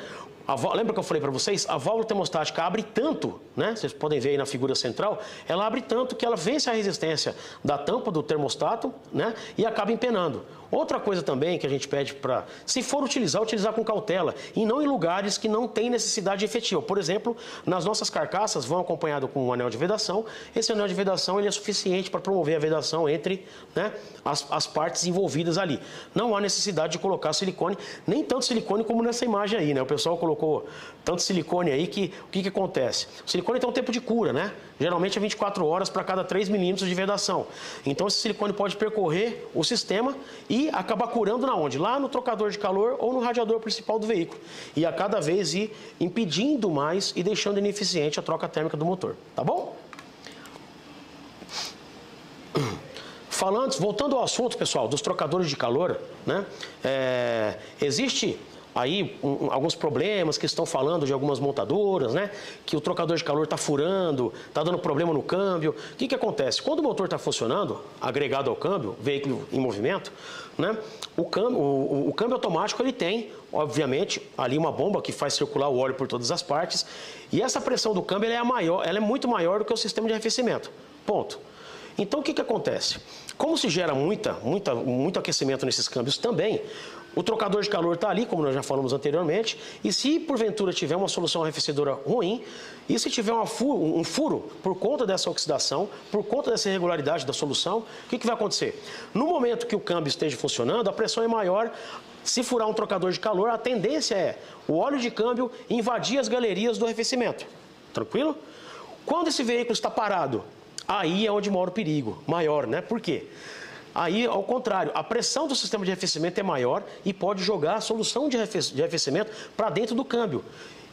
Lembra que eu falei para vocês? A válvula termostática abre tanto, né? Vocês podem ver aí na figura central, ela abre tanto que ela vence a resistência da tampa do termostato, né? E acaba empenando. Outra coisa também que a gente pede para, se for utilizar com cautela e não em lugares que não tem necessidade efetiva. Por exemplo, nas nossas carcaças vão acompanhado com um anel de vedação. Esse anel de vedação ele é suficiente para promover a vedação entre, né, as partes envolvidas ali. Não há necessidade de colocar silicone, nem tanto silicone como nessa imagem aí, né? O pessoal colocou tanto silicone aí que o que acontece? O silicone tem um tempo de cura, né? Geralmente é 24 horas para cada 3 milímetros de vedação. Então esse silicone pode percorrer o sistema e acabar curando na onde? Lá no trocador de calor ou no radiador principal do veículo. E a cada vez ir impedindo mais e deixando ineficiente a troca térmica do motor. Tá bom? Voltando ao assunto, pessoal, dos trocadores de calor, né? Existe aí alguns problemas que estão falando de algumas montadoras, né? Que o trocador de calor está furando, está dando problema no câmbio. O que acontece? Quando o motor está funcionando, agregado ao câmbio, veículo em movimento, né? O câmbio automático ele tem, obviamente, ali uma bomba que faz circular o óleo por todas as partes. E essa pressão do câmbio ela é muito maior do que o sistema de arrefecimento. Ponto. Então, o que acontece? Como se gera muito aquecimento nesses câmbios também, o trocador de calor está ali, como nós já falamos anteriormente, e se porventura tiver uma solução arrefecedora ruim, e se tiver um furo por conta dessa oxidação, por conta dessa irregularidade da solução, o que vai acontecer? No momento que o câmbio esteja funcionando, a pressão é maior. Se furar um trocador de calor, a tendência é o óleo de câmbio invadir as galerias do arrefecimento. Tranquilo? Quando esse veículo está parado, aí é onde mora o perigo maior, né? Por quê? Aí, ao contrário, a pressão do sistema de arrefecimento é maior e pode jogar a solução de arrefecimento para dentro do câmbio.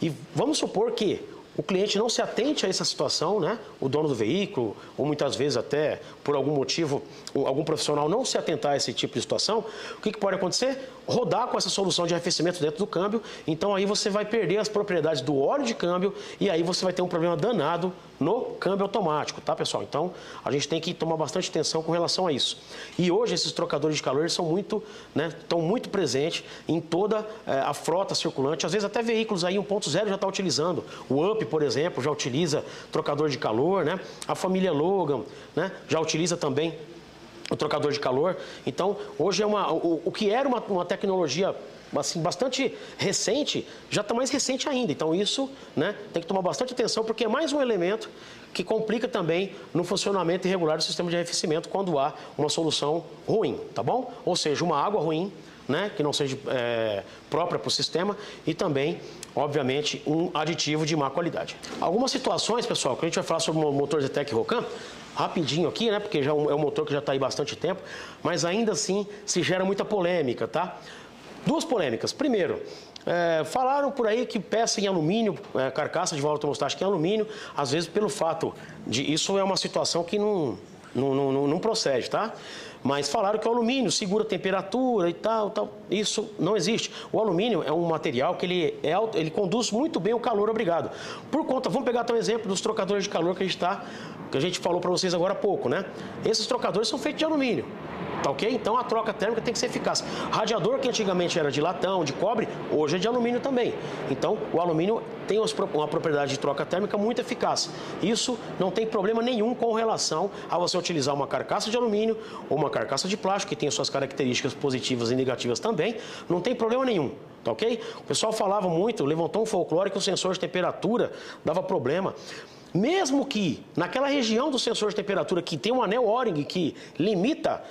E vamos supor que o cliente não se atente a essa situação, né? O dono do veículo, ou muitas vezes até por algum motivo, algum profissional não se atentar a esse tipo de situação, o que pode acontecer? Rodar com essa solução de arrefecimento dentro do câmbio, então aí você vai perder as propriedades do óleo de câmbio e aí você vai ter um problema danado no câmbio automático, tá, pessoal? Então, a gente tem que tomar bastante atenção com relação a isso. E hoje esses trocadores de calor eles são estão muito presentes em toda a frota circulante, às vezes até veículos aí 1.0 já está utilizando. O Up, por exemplo, já utiliza trocador de calor, né? A família Logan, né? Já utiliza também o trocador de calor. Então, hoje o que era uma tecnologia assim, bastante recente, já está mais recente ainda. Então, isso, né, tem que tomar bastante atenção, porque é mais um elemento que complica também no funcionamento irregular do sistema de arrefecimento quando há uma solução ruim, tá bom? Ou seja, uma água ruim, né, que não seja própria para o sistema e também, obviamente, um aditivo de má qualidade. Algumas situações, pessoal, que a gente vai falar sobre o motor Zetec Rocan, rapidinho aqui, né, porque já é um motor que já está aí bastante tempo, mas ainda assim se gera muita polêmica, tá? Duas polêmicas. Primeiro, falaram por aí que peça em alumínio, carcaça de válvula termostática em alumínio, às vezes pelo fato de... Isso é uma situação que não procede, tá? Mas falaram que o alumínio segura a temperatura e tal. Isso não existe. O alumínio é um material que ele conduz muito bem o calor obrigado. Por conta, vamos pegar até um exemplo dos trocadores de calor que a gente falou para vocês agora há pouco, né? Esses trocadores são feitos de alumínio. Tá ok? Então a troca térmica tem que ser eficaz. Radiador que antigamente era de latão, de cobre, hoje é de alumínio também. Então o alumínio tem uma propriedade de troca térmica muito eficaz. Isso não tem problema nenhum com relação a você utilizar uma carcaça de alumínio ou uma carcaça de plástico, que tem suas características positivas e negativas também. Não tem problema nenhum. Tá ok? O pessoal falava muito, levantou um folclore que o sensor de temperatura dava problema. Mesmo que naquela região do sensor de temperatura que tem um anel O-ring que limita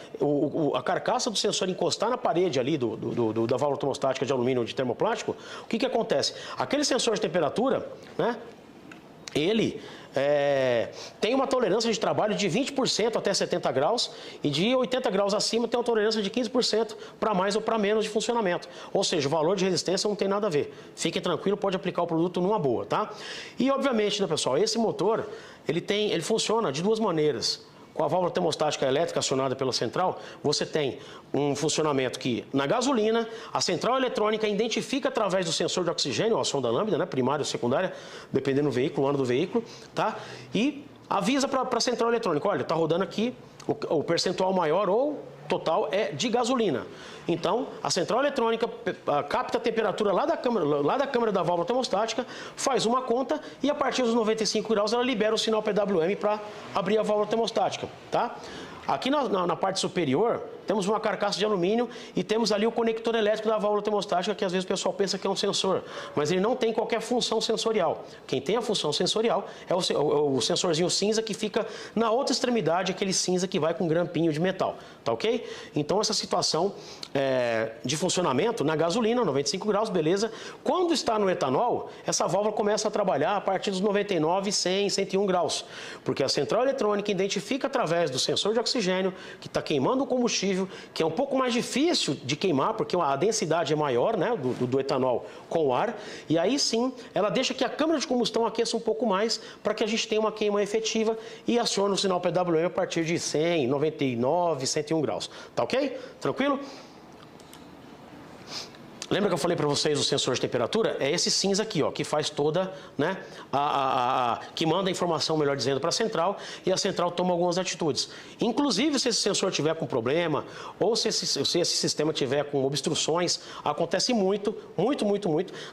a carcaça do sensor encostar na parede ali da válvula termostática de alumínio ou de termoplástico, o que acontece? Aquele sensor de temperatura, né, ele tem uma tolerância de trabalho de 20% até 70 graus e de 80 graus acima tem uma tolerância de 15% para mais ou para menos de funcionamento. Ou seja, o valor de resistência não tem nada a ver. Fiquem tranquilos, pode aplicar o produto numa boa, tá? E obviamente, né, pessoal, esse motor, ele funciona de duas maneiras. Com a válvula termostática elétrica acionada pela central, você tem um funcionamento que, na gasolina, a central eletrônica identifica através do sensor de oxigênio, a sonda lambda, né, primária ou secundária, dependendo do veículo, o ano do veículo, tá? E avisa para a central eletrônica, olha, está rodando aqui o percentual maior ou total é de gasolina. Então, a central eletrônica capta a temperatura lá da câmara da válvula termostática, faz uma conta e a partir dos 95 graus ela libera o sinal PWM para abrir a válvula termostática, tá? Aqui na parte superior, temos uma carcaça de alumínio e temos ali o conector elétrico da válvula termostática, que às vezes o pessoal pensa que é um sensor, mas ele não tem qualquer função sensorial. Quem tem a função sensorial é o sensorzinho cinza que fica na outra extremidade, aquele cinza que vai com um grampinho de metal, tá ok? Então essa situação de funcionamento na gasolina, 95 graus, beleza. Quando está no etanol, essa válvula começa a trabalhar a partir dos 99, 100, 101 graus, porque a central eletrônica identifica através do sensor de oxigênio que está queimando o combustível combustível, que é um pouco mais difícil de queimar, porque a densidade é maior, né, do etanol com o ar, e aí sim, ela deixa que a câmara de combustão aqueça um pouco mais, para que a gente tenha uma queima efetiva e acione o sinal PWM a partir de 100, 99, 101 graus. Tá ok? Tranquilo? Lembra que eu falei para vocês o sensor de temperatura? É esse cinza aqui, ó, que faz toda, né, que manda a informação, melhor dizendo, para a central, e a central toma algumas atitudes. Inclusive, se esse sensor tiver com problema, ou se esse sistema tiver com obstruções, acontece muito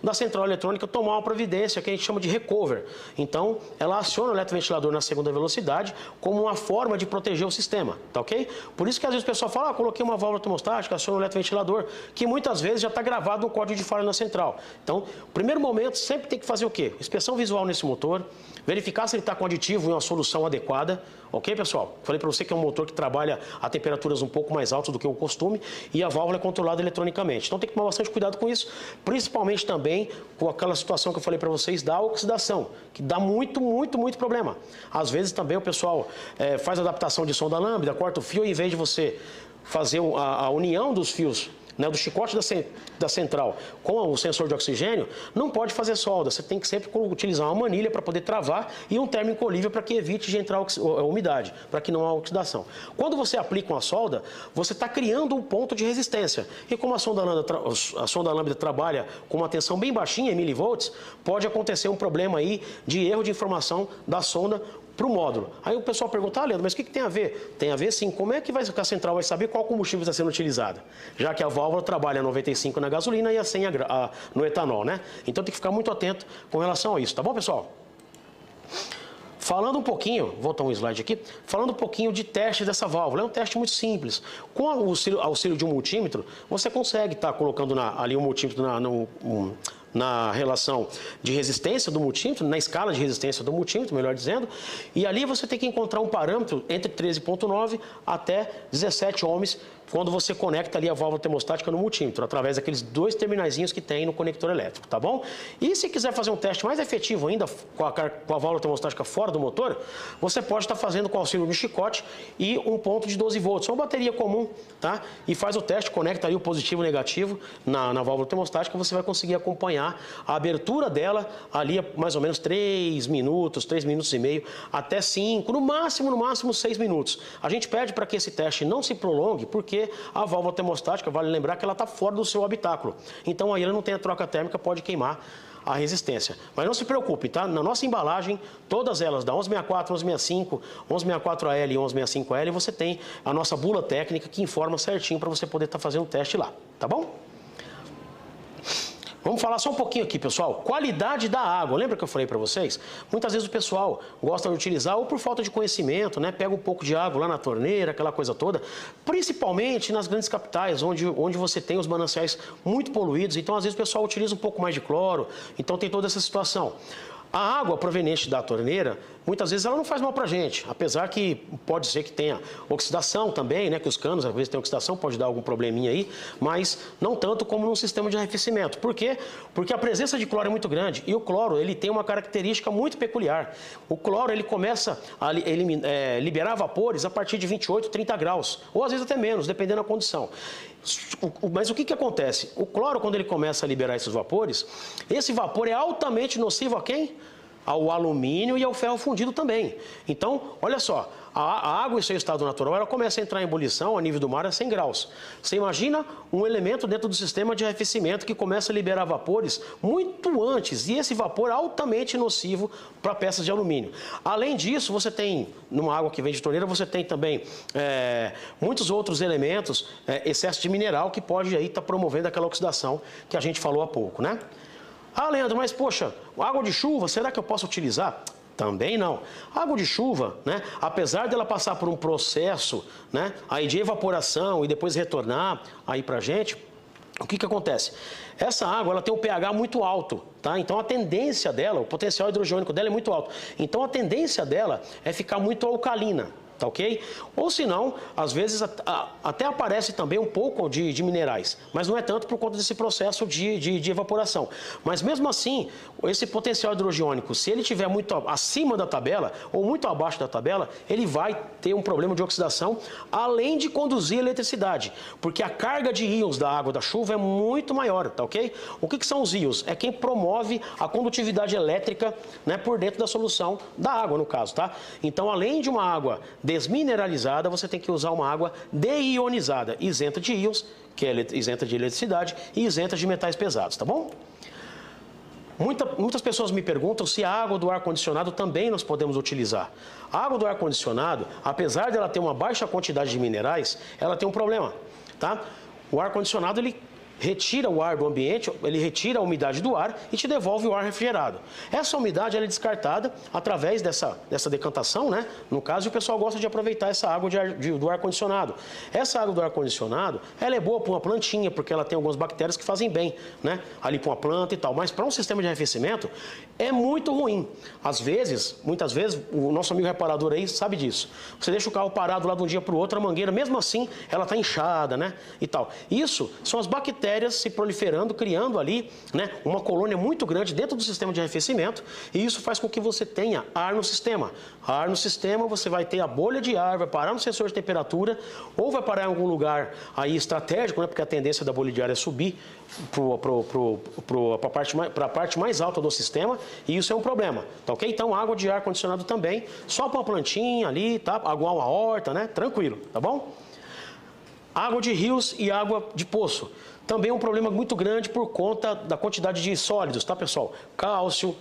da central eletrônica tomar uma providência que a gente chama de recover. Então, ela aciona o eletroventilador na segunda velocidade como uma forma de proteger o sistema, tá ok? Por isso que às vezes o pessoal fala, coloquei uma válvula termostática, aciona o eletroventilador, que muitas vezes já está gravado no código de falha na central. Então, primeiro momento, sempre tem que fazer o quê? Inspeção visual nesse motor, verificar se ele está com aditivo em uma solução adequada, ok, pessoal? Falei para você que é um motor que trabalha a temperaturas um pouco mais altas do que o costume e a válvula é controlada eletronicamente. Então, tem que tomar bastante cuidado com isso, principalmente também com aquela situação que eu falei para vocês da oxidação, que dá muito problema. Às vezes também o pessoal faz adaptação de sonda lambda, corta o fio, e em vez de você fazer a união dos fios, né, do chicote da central com o sensor de oxigênio, não pode fazer solda. Você tem que sempre utilizar uma manilha para poder travar e um termo incolível para que evite de entrar a umidade, para que não haja oxidação. Quando você aplica uma solda, você está criando um ponto de resistência. E como a sonda lambda trabalha com uma tensão bem baixinha, em milivolts, pode acontecer um problema aí de erro de informação da sonda para o módulo. Aí o pessoal pergunta, Leandro, mas o que tem a ver? Tem a ver sim, como é que a central vai saber qual combustível está sendo utilizado? Já que a válvula trabalha 95 na gasolina e a 100 no etanol, né? Então tem que ficar muito atento com relação a isso, tá bom, pessoal? Falando um pouquinho, vou voltar um slide aqui, falando um pouquinho de teste dessa válvula, é um teste muito simples. Com o auxílio de um multímetro, você consegue estar colocando ali um multímetro na relação de resistência do multímetro, na escala de resistência do multímetro, melhor dizendo, e ali você tem que encontrar um parâmetro entre 13,9 até 17 ohms, quando você conecta ali a válvula termostática no multímetro, através daqueles dois terminaizinhos que tem no conector elétrico, tá bom? E se quiser fazer um teste mais efetivo ainda, com a válvula termostática fora do motor, você pode estar fazendo com auxílio do chicote e um ponto de 12 volts, uma bateria comum, tá? E faz o teste, conecta aí o positivo e o negativo na válvula termostática, você vai conseguir acompanhar a abertura dela ali mais ou menos 3 minutos e meio, até 5, no máximo 6 minutos. A gente pede para que esse teste não se prolongue, porque a válvula termostática, vale lembrar que ela está fora do seu habitáculo. Então aí ela não tem a troca térmica, pode queimar a resistência. Mas não se preocupe, tá? Na nossa embalagem, todas elas, da 1164, 1165, 1164AL e 1165L, você tem a nossa bula técnica que informa certinho para você poder estar fazendo o teste lá, tá bom? Vamos falar só um pouquinho aqui, pessoal. Qualidade da água. Lembra que eu falei para vocês? Muitas vezes o pessoal gosta de utilizar, ou por falta de conhecimento, né? Pega um pouco de água lá na torneira, aquela coisa toda. Principalmente nas grandes capitais, onde você tem os mananciais muito poluídos. Então, às vezes, o pessoal utiliza um pouco mais de cloro. Então, tem toda essa situação. A água proveniente da torneira, muitas vezes ela não faz mal para a gente, apesar que pode ser que tenha oxidação também, né? Que os canos às vezes têm oxidação, pode dar algum probleminha aí, mas não tanto como num sistema de arrefecimento. Por quê? Porque a presença de cloro é muito grande e o cloro ele tem uma característica muito peculiar. O cloro ele começa a liberar vapores a partir de 28, 30 graus, ou às vezes até menos, dependendo da condição. Mas o que acontece? O cloro, quando ele começa a liberar esses vapores, esse vapor é altamente nocivo a quem? Ao alumínio e ao ferro fundido também. Então, olha só, a água em seu estado natural, ela começa a entrar em ebulição a nível do mar a 100 graus. Você imagina um elemento dentro do sistema de arrefecimento que começa a liberar vapores muito antes, e esse vapor é altamente nocivo para peças de alumínio. Além disso, você tem, numa água que vem de torneira, você tem também muitos outros elementos, excesso de mineral, que pode aí estar promovendo aquela oxidação que a gente falou há pouco, né? Ah, Leandro, mas poxa, água de chuva, será que eu posso utilizar? Também não. A água de chuva, né, apesar dela passar por um processo, né, aí de evaporação e depois retornar aí pra gente, o que acontece? Essa água ela tem um pH muito alto, tá? Então a tendência dela, o potencial hidrogênico dela é muito alto. Então a tendência dela é ficar muito alcalina. tá ok? Ou se não, às vezes até aparece também um pouco de minerais, mas não é tanto por conta desse processo de evaporação. Mas mesmo assim, esse potencial hidrogiônico, se ele estiver muito acima da tabela ou muito abaixo da tabela, ele vai ter um problema de oxidação, além de conduzir eletricidade, porque a carga de íons da água da chuva é muito maior, tá ok? O que são os íons? É quem promove a condutividade elétrica, né, por dentro da solução da água, no caso, tá? Então, além de uma água desmineralizada, você tem que usar uma água deionizada, isenta de íons, que é isenta de eletricidade e isenta de metais pesados, tá bom? Muitas pessoas me perguntam se a água do ar-condicionado também nós podemos utilizar. A água do ar-condicionado, apesar de ela ter uma baixa quantidade de minerais, ela tem um problema, tá? O ar-condicionado, ele retira o ar do ambiente, ele retira a umidade do ar e te devolve o ar refrigerado. Essa umidade ela é descartada através dessa decantação, né? No caso, o pessoal gosta de aproveitar essa água do ar-condicionado. Essa água do ar-condicionado, ela é boa para uma plantinha, porque ela tem algumas bactérias que fazem bem, né? Ali para uma planta e tal. Mas para um sistema de arrefecimento, é muito ruim. Muitas vezes, o nosso amigo reparador aí sabe disso. Você deixa o carro parado lá de um dia para o outro, a mangueira, mesmo assim, ela está inchada, né? E tal. Isso são as bactérias se proliferando, criando ali, né, uma colônia muito grande dentro do sistema de arrefecimento, e isso faz com que você tenha ar no sistema. Ar no sistema, você vai ter a bolha de ar, vai parar no sensor de temperatura, ou vai parar em algum lugar aí estratégico, né, porque a tendência da bolha de ar é subir para a parte mais alta do sistema, e isso é um problema, tá ok? Então, água de ar condicionado também, só para uma plantinha ali, tá? Aguar uma horta, né? Tranquilo, tá bom? Água de rios e água de poço. Também é um problema muito grande por conta da quantidade de sólidos, tá, pessoal? Cálcio,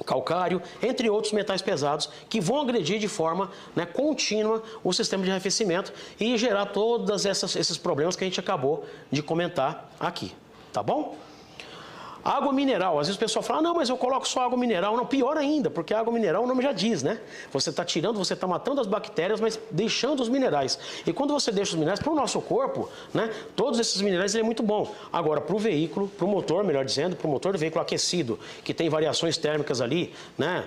calcário, entre outros metais pesados que vão agredir de forma, né, contínua o sistema de arrefecimento e gerar todos esses problemas que a gente acabou de comentar aqui, tá bom? Água mineral, às vezes o pessoal fala, não, mas eu coloco só água mineral. Não, pior ainda, porque a água mineral, o nome já diz, né? Você está tirando, você está matando as bactérias, mas deixando os minerais. E quando você deixa os minerais, para o nosso corpo, né, todos esses minerais, ele é muito bom. Agora, para o veículo, para o motor, melhor dizendo, para o motor do veículo aquecido, que tem variações térmicas ali, né,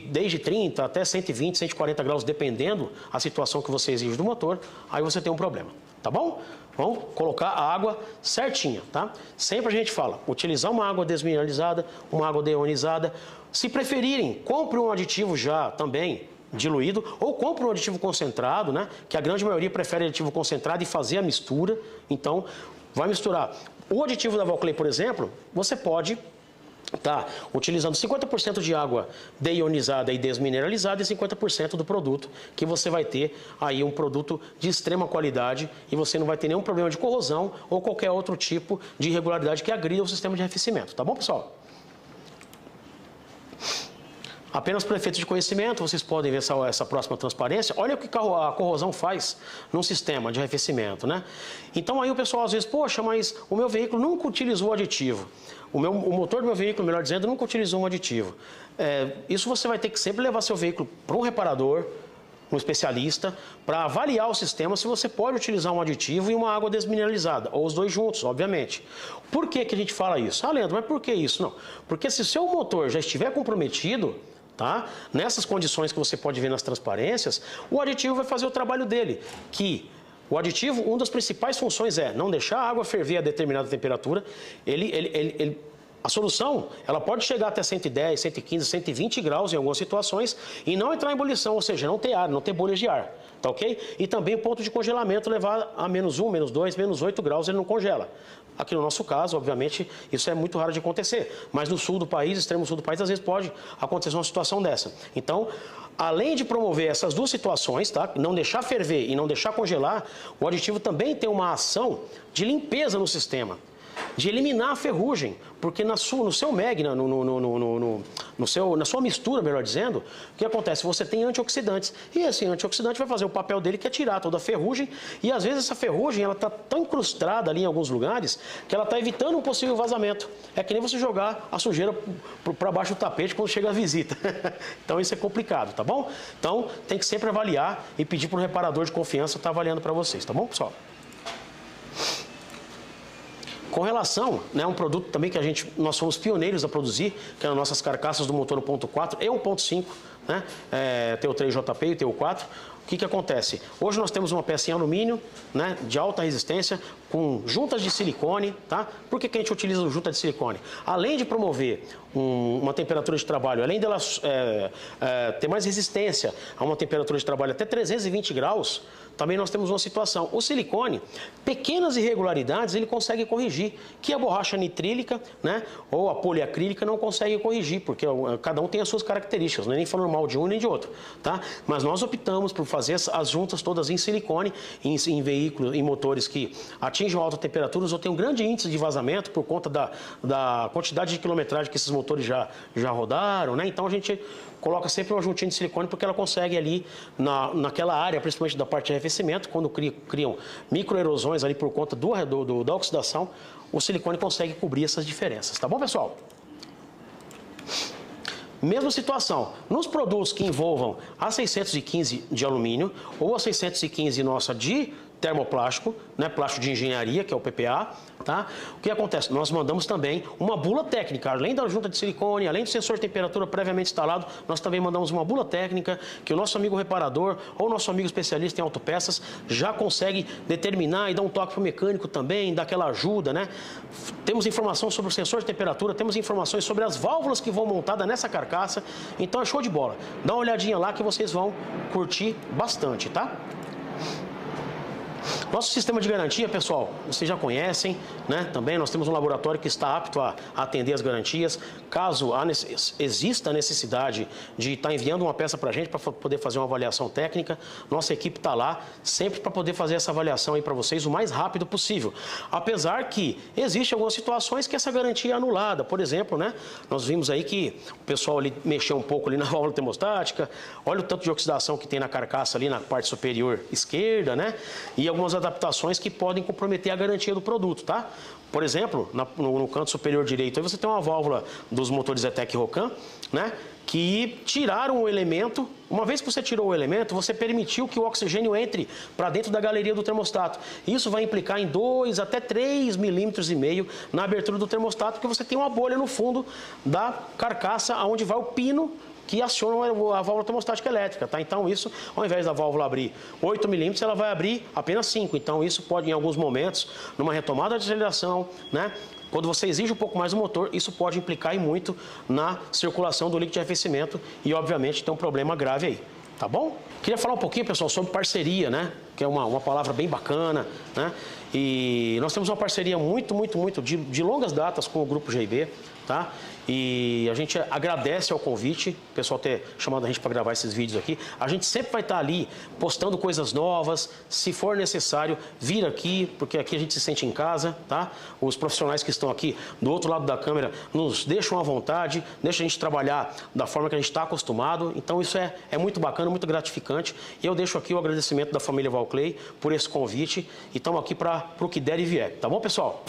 desde 30 até 120, 140 graus, dependendo a situação que você exige do motor, aí você tem um problema, tá bom? Vamos colocar a água certinha, tá? Sempre a gente fala, utilizar uma água desmineralizada, uma água deionizada. Se preferirem, compre um aditivo já também diluído, ou compre um aditivo concentrado, né? Que a grande maioria prefere aditivo concentrado e fazer a mistura. Então, vai misturar. O aditivo da Valclay, por exemplo, você pode tá utilizando 50% de água deionizada e desmineralizada e 50% do produto, que você vai ter aí um produto de extrema qualidade e você não vai ter nenhum problema de corrosão ou qualquer outro tipo de irregularidade que agrida o sistema de arrefecimento, tá bom, pessoal? Apenas para efeito de conhecimento, vocês podem ver essa próxima transparência. Olha o que a corrosão faz num sistema de arrefecimento, né? Então aí o pessoal às vezes, poxa, mas o meu veículo nunca utilizou aditivo. O motor do meu veículo, melhor dizendo, nunca utilizou um aditivo. Isso você vai ter que sempre levar seu veículo para um reparador, um especialista, para avaliar o sistema se você pode utilizar um aditivo e uma água desmineralizada, ou os dois juntos, obviamente. Por que a gente fala isso? Ah, Leandro, mas por que isso? Não, porque se o seu motor já estiver comprometido, tá? Nessas condições que você pode ver nas transparências, o aditivo vai fazer o trabalho dele, que o aditivo, uma das principais funções é não deixar a água ferver a determinada temperatura. A solução, ela pode chegar até 110, 115, 120 graus em algumas situações e não entrar em ebulição, ou seja, não ter ar, não ter bolhas de ar, tá ok? E também o ponto de congelamento levar a -1, -2, -8 graus, ele não congela. Aqui no nosso caso, obviamente, isso é muito raro de acontecer, mas no sul do país, extremo sul do país, às vezes pode acontecer uma situação dessa. Então, além de promover essas duas situações, tá? Não deixar ferver e não deixar congelar, o aditivo também tem uma ação de limpeza no sistema, de eliminar a ferrugem, porque no seu MEG, na sua mistura, melhor dizendo, o que acontece? Você tem antioxidantes, e esse antioxidante vai fazer o papel dele, que é tirar toda a ferrugem, e às vezes essa ferrugem ela está tão incrustada ali em alguns lugares, que ela está evitando um possível vazamento. É que nem você jogar a sujeira para baixo do tapete quando chega a visita. Então isso é complicado, tá bom? Então tem que sempre avaliar e pedir para o reparador de confiança estar avaliando para vocês, tá bom, pessoal? Com relação, né, um produto também que nós fomos pioneiros a produzir, que eram nossas carcaças do motor 1.4 e 1.5, né, TO3JP e TO4. o que acontece? Hoje nós temos uma peça em alumínio, né, de alta resistência, com juntas de silicone, tá? Por que a gente utiliza junta de silicone? Além de promover uma temperatura de trabalho, além dela ter mais resistência a uma temperatura de trabalho até 320 graus, também nós temos uma situação. O silicone, pequenas irregularidades, ele consegue corrigir, que a borracha nitrílica, né, ou a poliacrílica não consegue corrigir, porque cada um tem as suas características, não é nem falando mal de um nem de outro, tá? Mas nós optamos por fazer as juntas todas em silicone, em veículos, em motores que atingem alta temperatura ou tem um grande índice de vazamento por conta da quantidade de quilometragem que esses motores já rodaram, né? Então a gente coloca sempre uma juntinha de silicone porque ela consegue ali, naquela área, principalmente da parte de arrefecimento, quando criam microerosões ali por conta da oxidação, o silicone consegue cobrir essas diferenças. Tá bom, pessoal? Mesma situação, nos produtos que envolvam a 615 de alumínio ou a 615 nossa de termoplástico, né, plástico de engenharia, que é o PPA, tá? O que acontece? Nós mandamos também uma bula técnica, além da junta de silicone, além do sensor de temperatura previamente instalado, nós também mandamos uma bula técnica que o nosso amigo reparador ou nosso amigo especialista em autopeças já consegue determinar e dar um toque para o mecânico também, dar aquela ajuda, né? Temos informação sobre o sensor de temperatura, temos informações sobre as válvulas que vão montadas nessa carcaça, então é show de bola. Dá uma olhadinha lá que vocês vão curtir bastante, tá? Nosso sistema de garantia, pessoal, vocês já conhecem, né? Também nós temos um laboratório que está apto a atender as garantias. Caso exista a necessidade de estar enviando uma peça para a gente para poder fazer uma avaliação técnica, nossa equipe está lá sempre para poder fazer essa avaliação aí para vocês o mais rápido possível. Apesar que existem algumas situações que essa garantia é anulada. Por exemplo, né? Nós vimos aí que o pessoal ali mexeu um pouco ali na válvula termostática. Olha o tanto de oxidação que tem na carcaça ali na parte superior esquerda, né? E algumas adaptações que podem comprometer a garantia do produto, tá? Por exemplo, no canto superior direito, aí você tem uma válvula dos motores Zetec Rocan, né? Que tiraram o elemento. Uma vez que você tirou o elemento, você permitiu que o oxigênio entre para dentro da galeria do termostato. Isso vai implicar em 2 até 3,5 milímetros na abertura do termostato, porque você tem uma bolha no fundo da carcaça, onde vai o pino que aciona a válvula termostática elétrica, tá? Então isso, ao invés da válvula abrir 8 milímetros, ela vai abrir apenas 5. Então isso pode, em alguns momentos, numa retomada de aceleração, né? Quando você exige um pouco mais do motor, isso pode implicar e muito na circulação do líquido de arrefecimento e, obviamente, tem um problema grave aí. Tá bom? Queria falar um pouquinho, pessoal, sobre parceria, né? Que é uma palavra bem bacana, né? E nós temos uma parceria muito de longas datas com o Grupo GIB, tá? E a gente agradece ao convite, o pessoal ter chamado a gente para gravar esses vídeos aqui. A gente sempre vai estar ali postando coisas novas, se for necessário, vir aqui, porque aqui a gente se sente em casa, tá? Os profissionais que estão aqui do outro lado da câmera nos deixam à vontade, deixam a gente trabalhar da forma que a gente está acostumado. Então isso é muito bacana, muito gratificante. E eu deixo aqui o agradecimento da família Valclay por esse convite e estamos aqui para o que der e vier. Tá bom, pessoal?